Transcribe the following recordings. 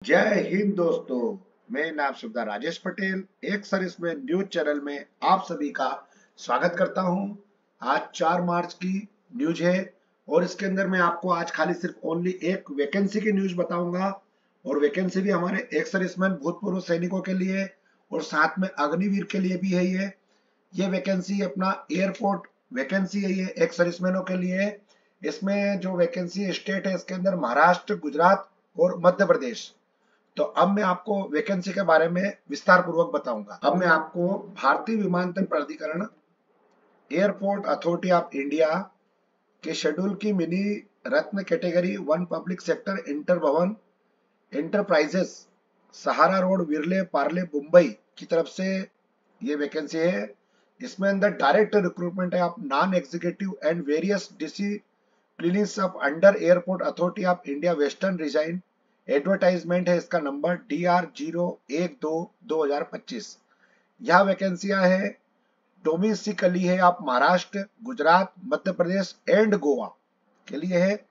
जय हिंद दोस्तों। मैं नाम सुबेदार राजेश पटेल एक सर्विसमैन न्यूज चैनल में आप सभी का स्वागत करता हूं। आज 4 मार्च की न्यूज है और इसके अंदर मैं आपको आज खाली सिर्फ ओनली एक वैकेंसी की न्यूज बताऊंगा और वैकेंसी भी हमारे एक सर्विसमैन भूतपूर्व सैनिकों के लिए और साथ में अग्निवीर के लिए भी है। ये वैकेंसी अपना एयरपोर्ट वैकेंसी है, ये एक सर्विसमैनों के लिए। इसमें जो वैकेंसी स्टेट है इसके अंदर महाराष्ट्र, गुजरात और मध्य प्रदेश। तो अब मैं आपको वैकेंसी के बारे में विस्तार पूर्वक बताऊंगा। अब मैं आपको भारतीय विमानतल प्राधिकरण एयरपोर्ट अथॉरिटी ऑफ इंडिया के शेड्यूल की मिनी रत्न कैटेगरी 1 पब्लिक सेक्टर इंटर भवन एंटरप्राइजेस सहारा रोड विरले पार्ले मुंबई की तरफ से ये वैकेंसी है। इसमें अंदर डायरेक्ट रिक्रूटमेंट है, आप non executive and various disciplines of under airport authority of India western region. Advertisement है, इसका नंबर DR012-2025। यह वैकेंसियां है, डोमिसिकली है आप महाराष्ट्र, गुजरात, मध्य प्रदेश एंड गोवा के लिए है।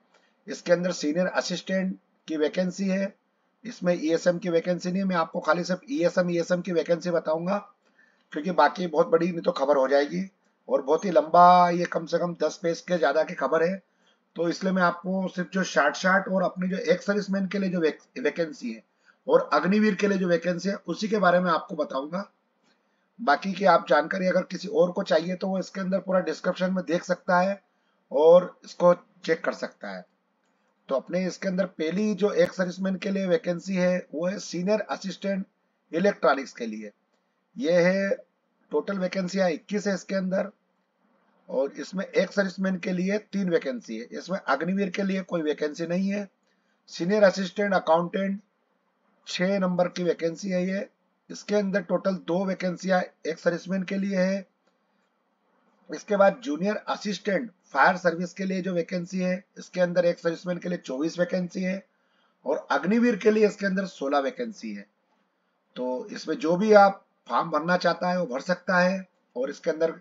इसके अंदर सीनियर असिस्टेंट की वैकेंसी है। इसमें ईएसएम की वैकेंसी नहीं है, मैं आपको खाली सिर्फ ईएसएम की वैकेंसी बताऊंगा क्योंकि बाकी बहुत बड़ी नहीं तो खबर हो जाएगी और बहुत ही लंबा, ये कम से कम 10 पेज के ज्यादा की खबर है। तो इसलिए मैं आपको सिर्फ जो शार्ट और अपने जो एक्स सर्विसमैन के लिए जो वैकेंसी है और अग्निवीर के लिए जो वैकेंसी है उसी के बारे में आपको बताऊंगा। बाकी की आप जानकारी अगर किसी और को चाहिए तो वो इसके अंदर पूरा डिस्क्रिप्शन में देख सकता है और इसको चेक कर सकता है। तो अपने इसके अंदर पहली जो एक्स सर्विसमैन के लिए वैकेंसी है वो है सीनियर असिस्टेंट इलेक्ट्रॉनिक्स के लिए। ये है, टोटल वैकेंसियां 21 है इसके अंदर और इसमें एक सर्विसमैन के लिए 3 वैकेंसी है। इसमें अग्निवीर के लिए कोई वैकेंसी नहीं है। सीनियर असिस्टेंट अकाउंटेंट 6 नंबर की वैकेंसी है ये। इसके अंदर टोटल 2 वैकेंसियां एक सर्विसमैन के लिए है। इसके बाद जूनियर असिस्टेंट फायर सर्विस के लिए जो वैकेंसी है इसके अंदर एक सर्विसमैन के लिए 24 वैकेंसी है और अग्निवीर के लिए इसके अंदर 16 वैकेंसी है। तो इसमें जो भी आप फॉर्म भरना चाहता है वो भर सकता है। और इसके अंदर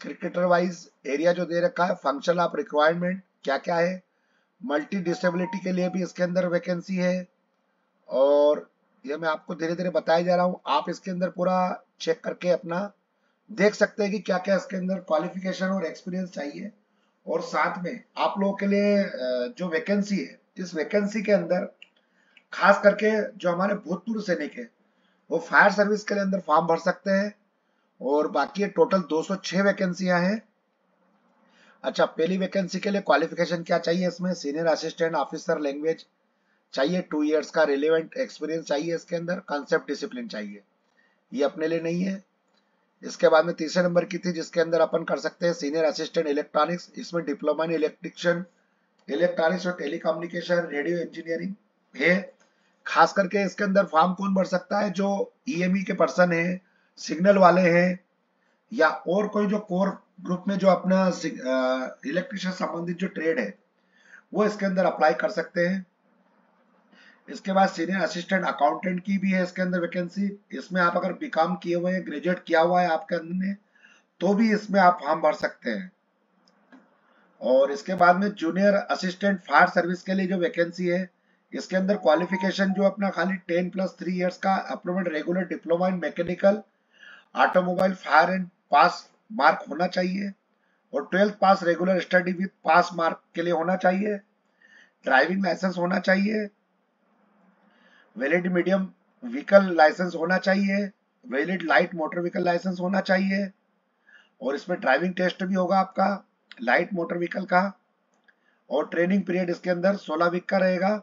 क्रिकेटर वाइज एरिया जो दे रखा है, फंक्शन ऑफ रिक्वायरमेंट क्या क्या है, मल्टी डिसेबिलिटी के लिए भी इसके अंदर वैकेंसी है। और ये मैं आपको धीरे धीरे बताया जा रहा हूँ, आप इसके अंदर पूरा चेक करके अपना देख सकते हैं कि क्या क्या इसके अंदर क्वालिफिकेशन और एक्सपीरियंस चाहिए। और साथ में आप लोगों के लिए जो वैकेंसी है, इस वैकेंसी के अंदर खास करके जो हमारे भूतपूर्व सैनिक है वो फायर सर्विस के लिए अंदर फॉर्म भर सकते हैं। और बाकी टोटल 206 वैकेंसियां हैं। अच्छा, पहली वैकेंसी के लिए क्वालिफिकेशन क्या चाहिए, इसमें सीनियर असिस्टेंट ऑफिसर लैंग्वेज चाहिए, 2 इयर्स का रिलेवेंट एक्सपीरियंस चाहिए, इसके अंदर कॉन्सेप्ट डिसिप्लिन चाहिए, ये अपने लिए नहीं है। इसके बाद में तीसरे नंबर की थी जिसके अंदर अपन कर सकते हैं सीनियर असिस्टेंट इलेक्ट्रॉनिक्स। इसमें डिप्लोमा इन इलेक्ट्रिशियन, इलेक्ट्रॉनिक्स और टेलीकम्युनिकेशन, रेडियो इंजीनियरिंग है। खास करके इसके अंदर फॉर्म कौन भर सकता है, जो ईएमई के पर्सन है, सिग्नल वाले हैं या और कोई जो कोर ग्रुप में जो अपना इलेक्ट्रिशियन संबंधित जो ट्रेड है वो इसके अंदर अप्लाई कर सकते हैं। इसके बाद सीनियर असिस्टेंट अकाउंटेंट की भी है इसके अंदर वैकेंसी। इसमें आप अगर बीकॉम किए हुए हैं, ग्रेजुएट किया हुआ है आपके अंदर ने, तो भी इसमें आप फॉर्म भर सकते हैं। और इसके बाद में जूनियर असिस्टेंट फायर सर्विस के लिए जो वैकेंसी है इसके अंदर क्वालिफिकेशन जो अपना खाली 10+3 इयर्स का approved regular diploma in mechanical automobile fire and pass mark होना चाहिए और 12th pass regular study with pass mark के लिए होना चाहिए। ड्राइविंग लाइसेंस होना चाहिए, वैलिड मीडियम व्हीकल लाइसेंस होना चाहिए, valid light motor vehicle licence होना चाहिए और इसमें ड्राइविंग टेस्ट भी होगा आपका लाइट मोटर व्हीकल का। और ट्रेनिंग पीरियड इसके अंदर 16 वीक का रहेगा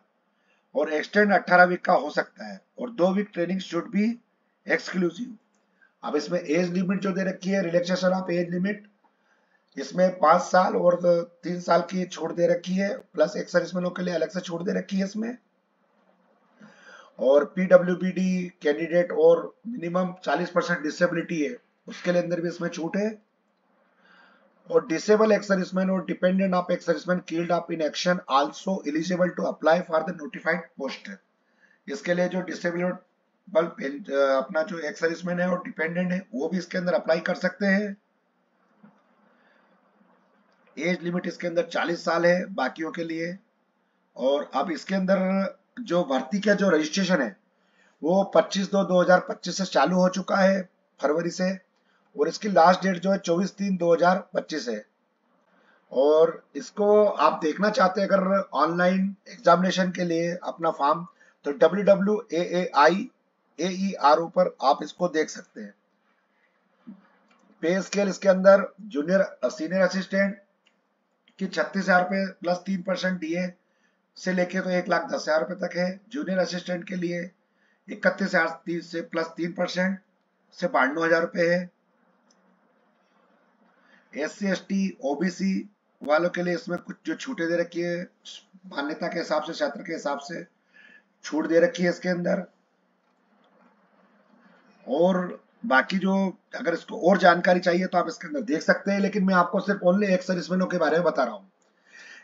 और एक्सटेंड 18 वीक का हो सकता है और 2 week training should be exclusive. अब इसमें एज लिमिट जो दे रखी है, रिलैक्सेशन ऑफ एज लिमिट, इसमें 5 साल और 3 साल की छूट दे रखी है, प्लस एक सर्विसमैनों के लिए अलग से छूट दे रखी है इसमें। और पीडब्ल्यूबीडी कैंडिडेट और मिनिमम 40% डिसेबिलिटी है उसके लिए अंदर भी इसमें छूट है। और डिसेबल एक्स सर्विसमैन और dependent of ex serviceman killed of in action also eligible to apply for the notified post. इसके लिए जो डिसेबल अपना जो एक्स सर्विसमैन है और डिपेंडेंट है वो भी इसके अंदर अप्लाई कर सकते हैं। एज लिमिट इसके अंदर 40 साल है बाकियों के लिए। और अब इसके अंदर जो भर्ती का जो रजिस्ट्रेशन है वो 25/2/2025 से चालू हो चुका है, फरवरी से, और इसकी लास्ट डेट जो है 24/3/2025 है। और इसको आप देखना चाहते हैं अगर ऑनलाइन एग्जामिनेशन के लिए अपना फॉर्म, तो www.aai.aero पर आप इसको देख सकते हैं। पे स्केल इसके अंदर जूनियर सीनियर असिस्टेंट की 36,000 रुपये प्लस 3% डीए से लेके तो 1,10,000 रुपये तक है। जूनियर असिस्टेंट के लिए 31,000 से प्लस 3% से 92,000 रुपये है। SC ST OBC वालों के लिए इसमें कुछ जो छूटें दे रखी है, मान्यता के हिसाब से, क्षेत्र के हिसाब से छूट दे रखी है इसके अंदर। और बाकी जो अगर इसको और जानकारी चाहिए तो आप इसके अंदर देख सकते हैं, लेकिन मैं आपको सिर्फ ओनली एक सर्विसमैनों के बारे में बता रहा हूँ।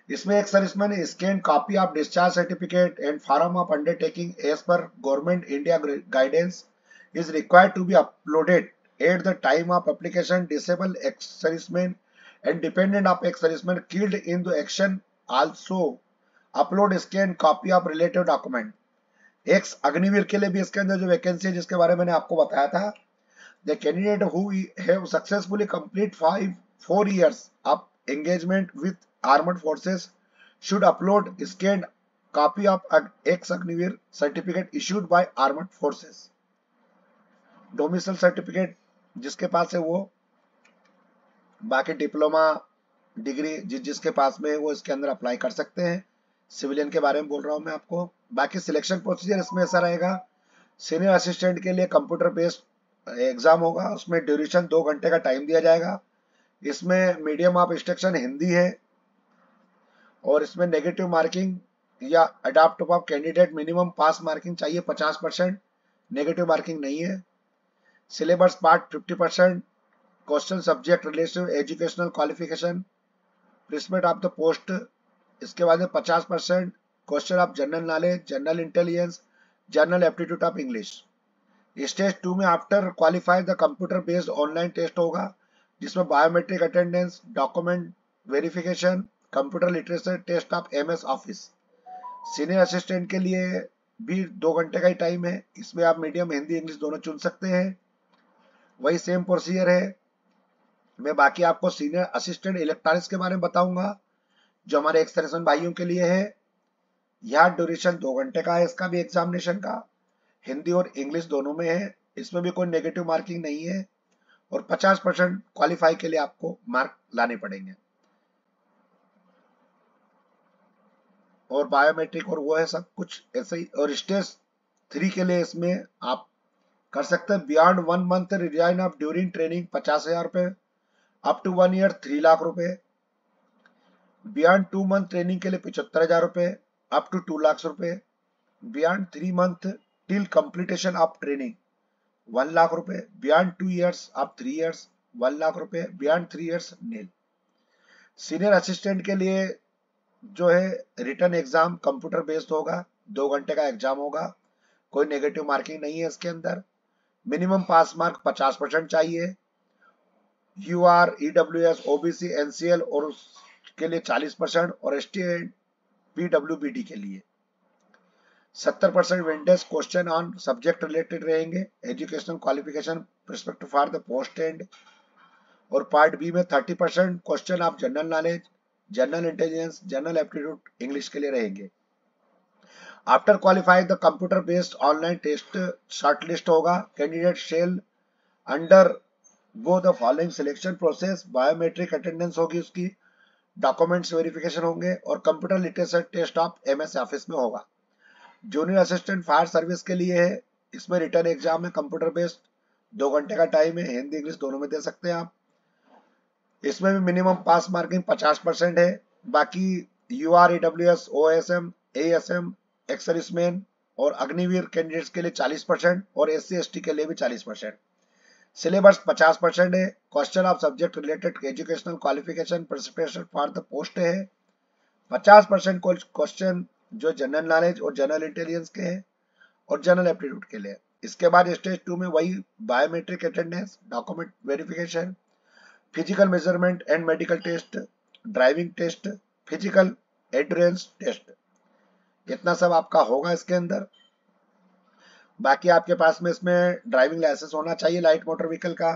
इसमें एक serviceman scan copy of discharge certificate and form of undertaking as per government India guidance is required to be uploaded at the time of application. Disabled ex-servicemen and dependent of ex-servicemen killed in the action also upload scanned copy of related document. X Agniveer के लिए भी इसके अंदर जो vacancy है जिसके बारे में मैंने आपको बताया था, the candidate who have successfully complete 4 years of engagement with armed forces should upload scanned copy of ex Agniveer certificate issued by armed forces. Domicile certificate जिसके पास है वो, बाकी डिप्लोमा डिग्री जिसके पास में है वो इसके अंदर अप्लाई कर सकते हैं। सिविलियन के बारे में बोल रहा हूं मैं आपको। बाकी सिलेक्शन प्रोसीजर इसमें ऐसा रहेगा, सीनियर असिस्टेंट के लिए कंप्यूटर बेस्ड एग्जाम होगा, उसमें ड्यूरेशन 2 घंटे का टाइम दिया जाएगा। इसमें मीडियम ऑफ इंस्ट्रक्शन हिंदी है, और इसमें नेगेटिव मार्किंग या adopt of candidate minimum pass marking चाहिए 50%, नेगेटिव मार्किंग नहीं है। Syllabus part 50%, question subject relative educational qualification, placement of the post, इसके बाद 50% question of general knowledge, general intelligence, general aptitude of English. Stage 2 में after qualify the computer based online test होगा, जिसमें biometric attendance, document verification, computer literacy test of MS office. Senior assistant के लिए भी 2 घंटे का ही टाइम है, इसमें आप मीडियम हिंदी इंग्लिश दोनों चुन सकते हैं। वही सेम प्रोसीजर है। मैं बाकी आपको सीनियर असिस्टेंट इलेक्ट्रॉनिक्स के बारे में बताऊंगा जो हमारे एक्सटर्नल भाइयों के लिए है। यह ड्यूरेशन 2 घंटे का है, इसका भी एग्जामिनेशन का, हिंदी और इंग्लिश दोनों में है। इसमें भी कोई नेगेटिव मार्किंग नहीं है, और 50% क्वालिफाई के लिए आपको मार्क लाने पड़ेंगे। और बायोमेट्रिक और वो है सब कुछ ऐसे ही। और स्टेज 3 के लिए इसमें आप कर सकते हैं beyond 1 month resign of during training 50,000 रुपए, अप टू 1 year 3 लाख रुपए, बियॉन्ड 2 month ट्रेनिंग के लिए 75,000 रुपए, अप टू 2 लाख रुपए, beyond 3 month till completion of training 1 lakh रुपए, beyond 2 years of 3 years 1 lakh रुपए, beyond 3 years nil. Senior assistant के लिए जो है रिटर्न एग्जाम कंप्यूटर बेस्ड होगा, 2 घंटे का एग्जाम होगा, कोई नेगेटिव मार्किंग नहीं है इसके अंदर। मिनिमम पास मार्क 50% चाहिए। UR EWS OBC NCL और उसके लिए 40%, और ST PWBD के लिए 70% weightage question on subject related रहेंगे, educational qualification respect for the post and. और पार्ट बी में 30% question of general knowledge, general intelligence, general aptitude English के लिए रहेंगे। After qualify the computer based online test shortlist होगा, candidate shall undergo the following selection process, biometric attendance होगी उसकी, documents verification होंगे, और computer literacy test of MS office में होगा। जूनियर असिस्टेंट फायर सर्विस के लिए है, इसमें रिटर्न एग्जाम है कंप्यूटर बेस्ड, 2 घंटे का टाइम है, हिंदी इंग्लिश दोनों में दे सकते हैं आप। इसमें भी मिनिमम पास मार्किंग 50% है। बाकी UR EWS OSM ASM x serviceman और अग्निवीर कैंडिडेट्स के लिए 40%, और SC ST के लिए भी 40%। सिलेबस 50% है। Question of subject related educational qualification preparation for the post है। 50% क्वेश्चन जो जनरल नॉलेज और जनरल इंटेलिजेंस के हैं, और जनरल एप्टीट्यूड के लिए। इसके बाद स्टेज 2 में वही biometric attendance, document verification, physical measurement and medical test, driving test, physical endurance test. इतना सब आपका होगा इसके अंदर। बाकी आपके पास में इसमें ड्राइविंग लाइसेंस होना चाहिए लाइट मोटर व्हीकल का,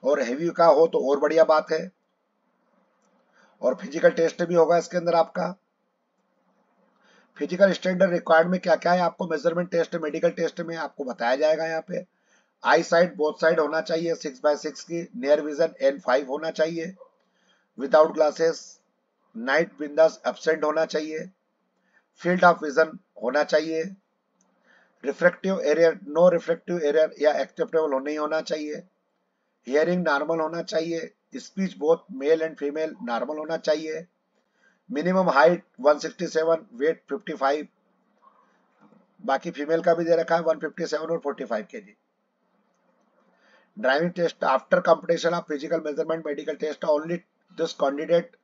और हेवी का हो तो और बढ़िया बात है। और फिजिकल टेस्ट भी होगा इसके अंदर आपका। फिजिकल स्टैंडर्ड रिक्वायर्ड में क्या क्या है, आपको मेजरमेंट टेस्ट, मेडिकल टेस्ट में आपको बताया जाएगा। यहाँ पे आई साइड बोथ साइड होना चाहिए 6x6 की, नियर विजन N5 होना चाहिए, without glasses, night windows absent होना चाहिए, फील्ड ऑफ विजन होना चाहिए, refractive error, no refractive error या एक्सेप्टेबल नहीं होना चाहिए, हियरिंग नॉर्मल होना चाहिए, speech both male and female normal होना चाहिए, मिनिमम हाइट 167, वेट 55, बाकी फीमेल का भी दे रखा है 157 और 45 kg। Driving test after completion of physical measurement medical test, only this candidate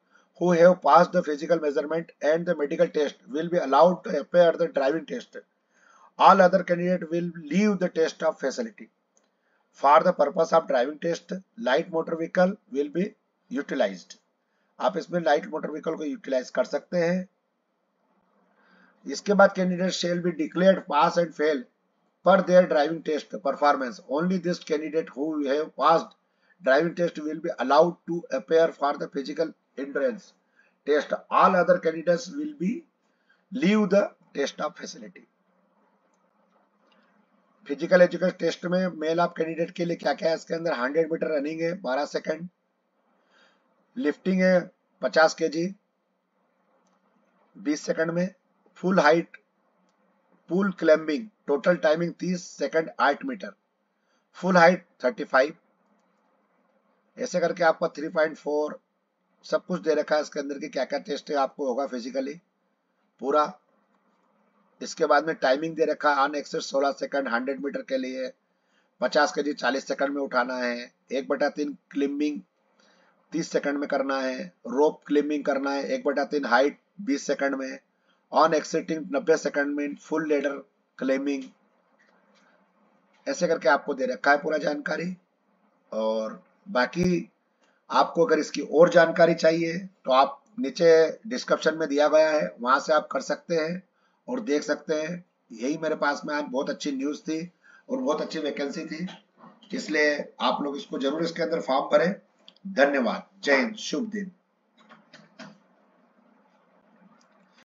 who have passed the physical measurement and the medical test will be allowed to appear the driving test. All other candidates will leave the test of facility. For the purpose of driving test, light motor vehicle will be utilized. आप इसमें light motor vehicle को utilize कर सकते हैं। इसके बाद candidate shall be declared pass and fail पर their driving test performance. Only this candidate who have passed driving test will be allowed to appear for the physical endurance test. All other candidates will be leave the test of facility. Physical education test में male of candidate के लिए क्या क्या है इसके अंदर, 100 metre running है 12 second, lifting है 50 kg 20 सेकंड में, full height pool climbing total timing 30 second 8 metre, full height 35, ऐसे करके आपका 3.4 सब कुछ दे रखा है इसके अंदर की क्या क्या टेस्ट आपको होगा फिजिकली पूरा। इसके बाद में टाइमिंग दे रखा है, ऑन एक्सेस 16 सेकंड 100 मीटर के लिए, 50 kg 40 सेकंड में उठाना है, 1/3 क्लिम्बिंग 30 सेकंड में करना है, रोप क्लिम्बिंग करना है 1/3 हाइट 20 सेकंड में, ऑन एक्सिटिंग 90 सेकंड में, फुल लेडर क्लिम्बिंग, ऐसे करके आपको दे रखा है पूरा जानकारी। और बाकी आपको अगर इसकी और जानकारी चाहिए तो आप नीचे डिस्क्रिप्शन में दिया गया है, वहां से आप कर सकते हैं और देख सकते हैं। यही मेरे पास में आज बहुत अच्छी न्यूज थी और बहुत अच्छी वैकेंसी थी, इसलिए आप लोग इसको जरूर इसके अंदर फॉर्म भरें। धन्यवाद, जय हिंद, शुभ दिन।